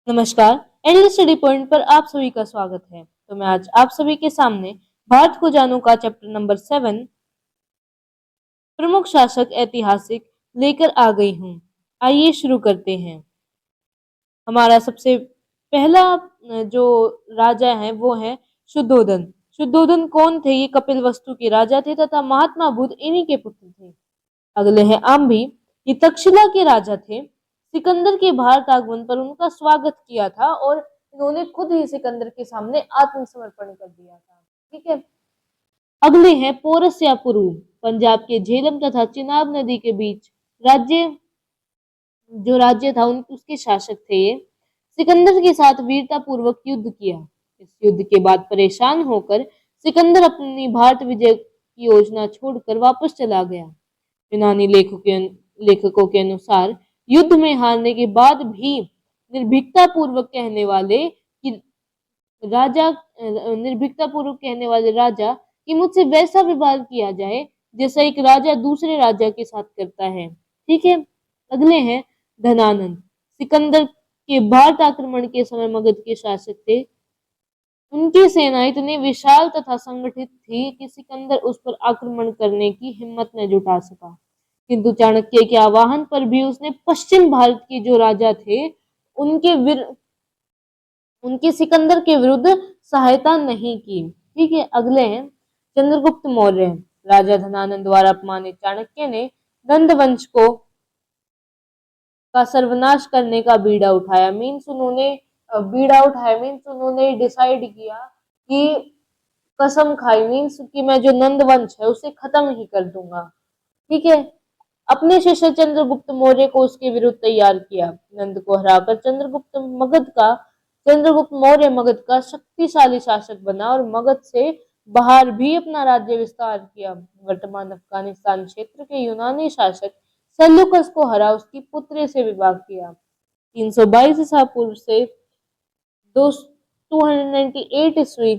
नमस्कार। NL study point पर आप सभी का स्वागत है। तो मैं आज आप सभी के सामने भारत को जानू का चैप्टर नंबर 7 प्रमुख शासक ऐतिहासिक लेकर आ गई हूँ। आइए शुरू करते हैं। हमारा सबसे पहला जो राजा है वो है शुद्धोधन। शुद्धोधन कौन थे? ये कपिलवस्तु के राजा थे तथा महात्मा बुद्ध इन्हीं के पुत्र थे। अगले हैं आम्भी। ये तक्षशिला के राजा थे। सिकंदर के भारत आगमन पर उनका स्वागत किया था और इन्होंने खुद ही सिकंदर के सामने आत्मसमर्पण कर दिया था। ठीक है। अगले हैं पोरस या पुरू। पंजाब के झेलम तथा चिनाब नदी के बीच राज्य था उसके शासक थे ये। सिकंदर के साथ वीरता पूर्वक युद्ध किया। इस युद्ध के बाद परेशान होकर सिकंदर अपनी भारत विजय की योजना छोड़कर वापस चला गया। यूनानी लेखकों के अनुसार युद्ध में हारने के बाद भी निर्भीकता पूर्वक कहने वाले राजा कि मुझसे वैसा व्यवहार किया जाए जैसा एक राजा दूसरे राजा के साथ करता है। ठीक है। अगले हैं धनानंद। सिकंदर के भारत आक्रमण के समय मगध के शासक थे। उनकी सेना इतनी विशाल तथा संगठित थी कि सिकंदर उस पर आक्रमण करने की हिम्मत न जुटा सका। किंतु चाणक्य के आह्वान पर भी उसने पश्चिम भारत के जो राजा थे उनकी सिकंदर के विरुद्ध सहायता नहीं की। ठीक है। अगले हैं चंद्रगुप्त मौर्य। राजा धनानंद द्वारा अपमानित चाणक्य ने नंद वंश का सर्वनाश करने का बीड़ा उठाया। मीन्स उन्होंने डिसाइड किया कि कसम खाई, मीन्स कि मैं जो नंद वंश है उसे खत्म ही कर दूंगा। ठीक है। अपने शिष्य चंद्रगुप्त मौर्य को उसके विरुद्ध तैयार किया। नंद को हराकर चंद्रगुप्त मौर्य मगध का शक्तिशाली शासक बना और मगध से बाहर भी अपना राज्य विस्तार किया। वर्तमान अफगानिस्तान क्षेत्र के यूनानी शासक सेल्यूकस को हरा उसकी पुत्री से विवाह किया। 322 ईसा पूर्व से 298 ईस्वी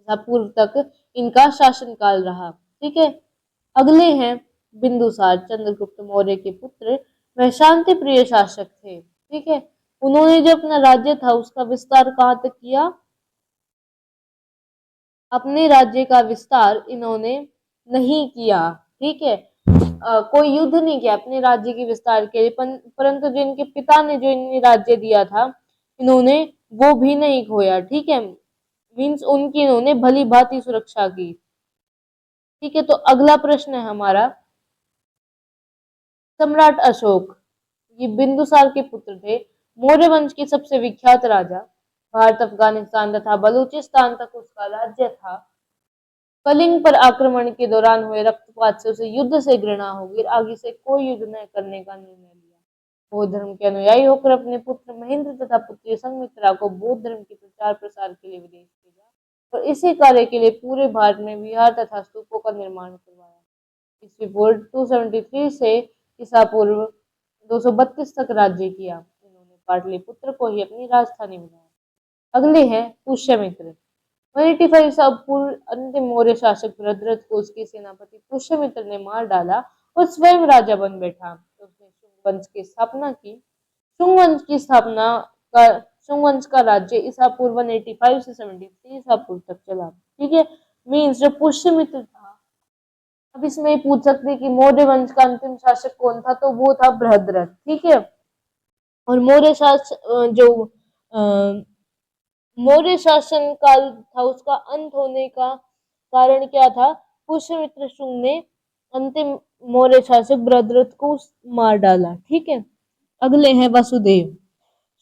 पूर्व तक इनका शासनकाल रहा। ठीक है। अगले हैं बिंदुसार। चंद्रगुप्त मौर्य के पुत्र वह शांति प्रिय शासक थे। ठीक है। उन्होंने जो अपना राज्य था उसका विस्तार कहाँ तक किया? अपने राज्य का विस्तार इन्होंने नहीं किया। ठीक है। कोई युद्ध नहीं किया अपने राज्य के विस्तार के लिए, परंतु जो इनके पिता ने जो इन्हें राज्य दिया था इन्होंने वो भी नहीं खोया। ठीक है। मीन्स उनकी इन्होंने भली भांति सुरक्षा की। ठीक है। तो अगला प्रश्न है हमारा सम्राट अशोक। ये बिंदुसार के पुत्र थे। मौर्य वंश के सबसे विख्यात राजा। भारत अफगानिस्तान तथा बलूचिस्तान तक उसका राज्य था। कलिंग पर आक्रमण के दौरान हुए रक्तपात से उसे युद्ध से घृणा हो गई। आगे से कोई युद्ध न करने का निर्णय लिया। बौद्ध धर्म के अनुयायी होकर अपने पुत्र महेंद्र तथा पुत्री संघमित्रा को बौद्ध धर्म के प्रचार प्रसार के लिए विदेश भेजा और इसी कार्य के लिए पूरे भारत में विहार तथा स्तूपों का निर्माण करवाया। ईस्वी पूर्व 273 से ईसा पूर्व 232 तक राज्य किया। इन्होंने पाटलिपुत्र को ही अपनी राजधानी बनाया। अगले हैं पुष्यमित्र। 185 ईसा पूर्व अंतिम मौर्य शासक बृहद्रथ को उसके सेनापति पुष्यमित्र ने मार डाला और स्वयं राजा बन बैठा। तो उसने शुंग वंश की स्थापना की। शुंग वंश का राज्य ईसा पूर्व 185 से 73 ईसा पूर्व तक चला। ठीक है। मीन्स जो पुष्यमित्र था, अब इसमें पूछ सकते हैं कि मौर्य वंश का अंतिम शासक कौन था, तो वो था बृहद्रथ। ठीक है। और मौर्य शासन काल था उसका अंत होने का कारण क्या था? पुष्यमित्र शुंग ने अंतिम मौर्य शासक बृहद्रथ को मार डाला। ठीक है। अगले हैं वसुदेव।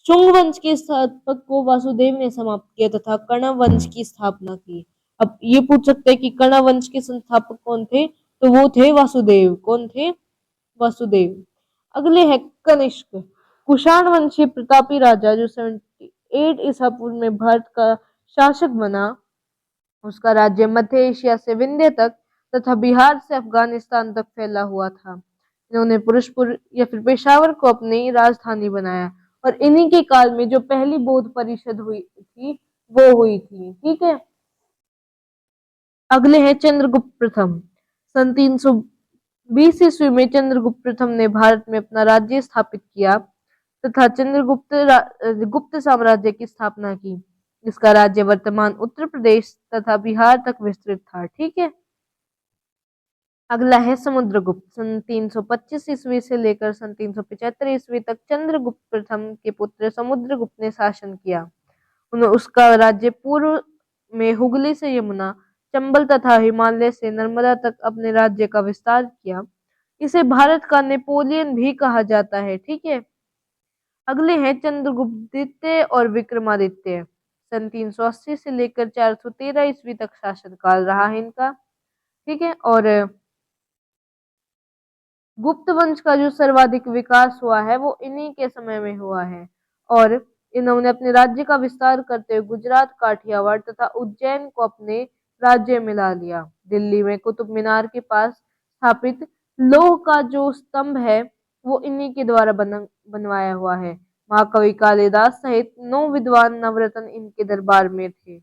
शुंग वंश के स्थापक को वासुदेव ने समाप्त किया तथा कर्ण वंश की स्थापना की। अब ये पूछ सकते हैं कि कर्ण वंश के संस्थापक कौन थे, तो वो थे वासुदेव। कौन थे? वासुदेव। अगले हैं कनिष्क। कुषाण वंशी प्रतापी राजा जो 78 ईसा पूर्व में भारत का शासक बना। उसका राज्य मध्य एशिया से विंध्य तक तथा बिहार से अफगानिस्तान तक फैला हुआ था। इन्होंने पुरुषपुर या फिर पेशावर को अपनी राजधानी बनाया और इन्हीं के काल में जो पहली बौद्ध परिषद हुई थी वो हुई थी। ठीक है। अगले हैं चंद्रगुप्त प्रथम। सन 320 ईस्वी में चंद्रगुप्त प्रथम ने भारत में अपना राज्य स्थापित किया तथा गुप्त साम्राज्य की स्थापना की। इसका राज्य वर्तमान उत्तर प्रदेश तथा बिहार तक विस्तृत था। ठीक है। अगला है समुद्रगुप्त। सन 325 ईस्वी से लेकर सन 375 ईस्वी तक चंद्रगुप्त प्रथम के पुत्र समुद्रगुप्त ने शासन किया। उसका राज्य पूर्व में हुगली से यमुना, चंबल तथा हिमालय से नर्मदा तक अपने राज्य का विस्तार किया। इसे भारत का नेपोलियन भी कहा जाता है। ठीक है। अगले हैं चंद्रगुप्त द्वितीय और विक्रमादित्य। सन 380 से लेकर 413 ईस्वी तक शासनकाल रहा है इनका। ठीक है। और गुप्त वंश का जो सर्वाधिक विकास हुआ है वो इन्हीं के समय में हुआ है और इन्होंने अपने राज्य का विस्तार करते हुए गुजरात, काठियावाड़ तथा उज्जैन को अपने राज्य में ला लिया। दिल्ली में कुतुब मीनार के पास स्थापित लोह का जो स्तंभ है वो इन्हीं के द्वारा बनवाया हुआ है। महाकवि कालिदास सहित 9 विद्वान नवरत्न इनके दरबार में थे।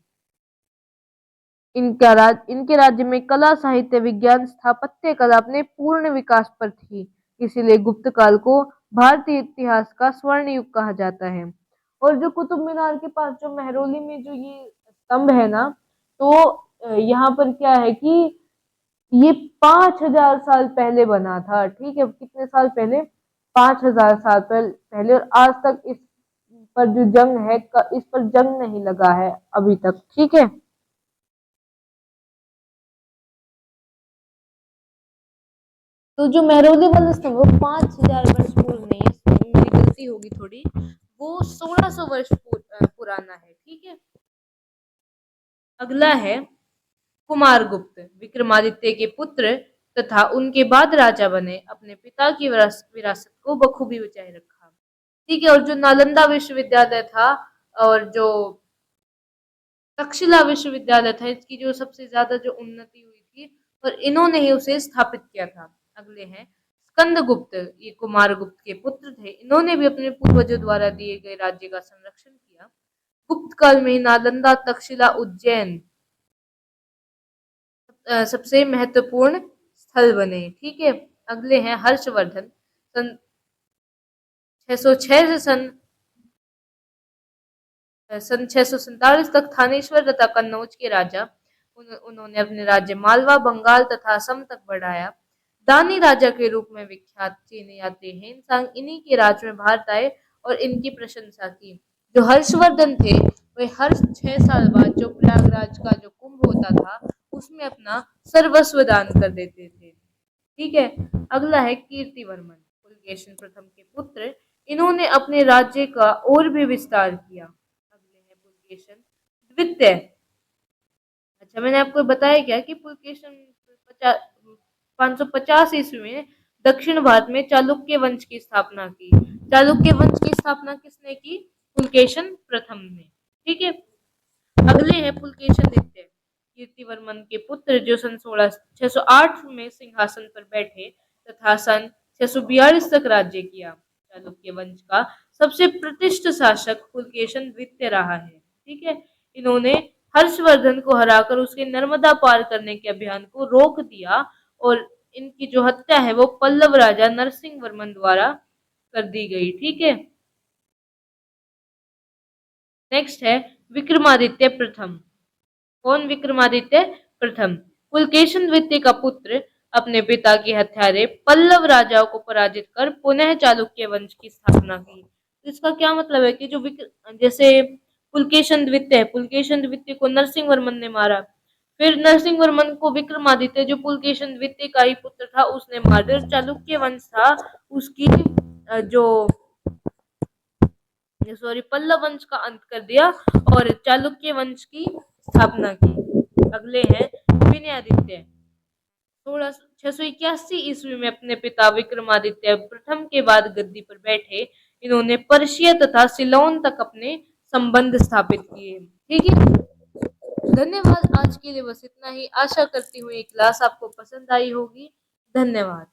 इनके राज्य में कला, साहित्य, विज्ञान, स्थापत्य कला अपने पूर्ण विकास पर थी। इसीलिए गुप्त काल को भारतीय इतिहास का स्वर्ण युग कहा जाता है। और जो कुतुब मीनार के पास जो मेहरौली में जो ये स्तंभ है ना, तो यहाँ पर क्या है कि ये 5000 साल पहले बना था। ठीक है। कितने साल पहले? 5000 साल पहले। और आज तक इस पर जो जंग है, इस पर जंग नहीं लगा है अभी तक। ठीक है। तो जो मेहरौली वाला स्तंभ वो 5000 वर्ष पूर्व नहीं है, मेरी गलती होगी थोड़ी, वो 1600 वर्ष पुराना है। ठीक है। अगला है कुमारगुप्त। विक्रमादित्य के पुत्र तथा उनके बाद राजा बने, अपने पिता की विरासत को बखूबी बचाए रखा। ठीक है। और जो नालंदा विश्वविद्यालय था और जो तक्षशिला विश्वविद्यालय था, इसकी जो सबसे ज्यादा जो उन्नति हुई थी और इन्होंने ही उसे स्थापित किया था। अगले हैं स्कंदगुप्त। ये कुमारगुप्त के पुत्र थे। इन्होंने भी अपने पूर्वजों द्वारा दिए गए राज्य का संरक्षण किया। गुप्त काल में नालंदा, तक्षशिला, उज्जैन सबसे महत्वपूर्ण स्थल बने। ठीक है। अगले हैं हर्षवर्धन। सन 606 से सन 647 तक थानेश्वर तथा कन्नौज के राजा। उन्होंने अपने राज्य मालवा, बंगाल तथा असम तक बढ़ाया। दानी राजा के रूप में विख्यात चीनी यात्री हेनसांग इन्हीं के राज में भारत आए और इनकी प्रशंसा की। जो हर्षवर्धन थे वे हर 6 साल बाद जो प्रयागराज का जो कुंभ होता था उसमें अपना सर्वस्व दान कर देते थे। ठीक है। अगला है कीर्तिवर्मन, पुलकेशिन प्रथम के पुत्र। इन्होंने अपने राज्य का और भी विस्तार किया। अगले है पुलकेशिन द्वितीय। अच्छा, मैंने आपको बताया क्या कि पुलकेशिन 550 ईस्वी में दक्षिण भारत में चालुक्य वंश की स्थापना की। चालुक्य वंश की स्थापना किसने की? पुलकेशिन प्रथम ने। ठीक है। अगले है पुलकेशिन द्वितीय, कीर्तिवर्मन के पुत्र, जो सन 608 में सिंहासन पर बैठे तथा सन 642 तक राज्य किया। चालुक्य वंश का सबसे प्रतिष्ठित शासक पुलकेशिन द्वितीय रहा है। ठीक है। इन्होंने हर्षवर्धन को हराकर उसके नर्मदा पार करने के अभियान को रोक दिया और इनकी जो हत्या है वो पल्लव राजा नरसिंह वर्मन द्वारा कर दी गई। ठीक है। नेक्स्ट है विक्रमादित्य प्रथम। कौन विक्रमादित्य प्रथम? पुलकेशिन द्वितीय का पुत्र, अपने पिता के हत्यारे पल्लव राजाओं को पराजित कर पुनः चालुक्य वंश की स्थापना की। तो इसका क्या मतलब है कि जो जैसे पुलकेशिन द्वितीय को नरसिंह वर्मन ने मारा, फिर नरसिंह वर्मन को विक्रमादित्य जो पुलकेशिन द्वितीय का ही पुत्र था उसने मार दिया। चालुक्य वंश था उसकी जो पल्लव वंश का अंत कर दिया और चालुक्य वंश की स्थापना की। अगले हैं विनयादित्य। 681 ईस्वी में अपने पिता विक्रमादित्य प्रथम के बाद गद्दी पर बैठे। इन्होंने पर्शिया तथा सिलोन तक अपने संबंध स्थापित किए। ठीक है। धन्यवाद। आज के लिए बस इतना ही। आशा करती हूँ ये क्लास आपको पसंद आई होगी। धन्यवाद।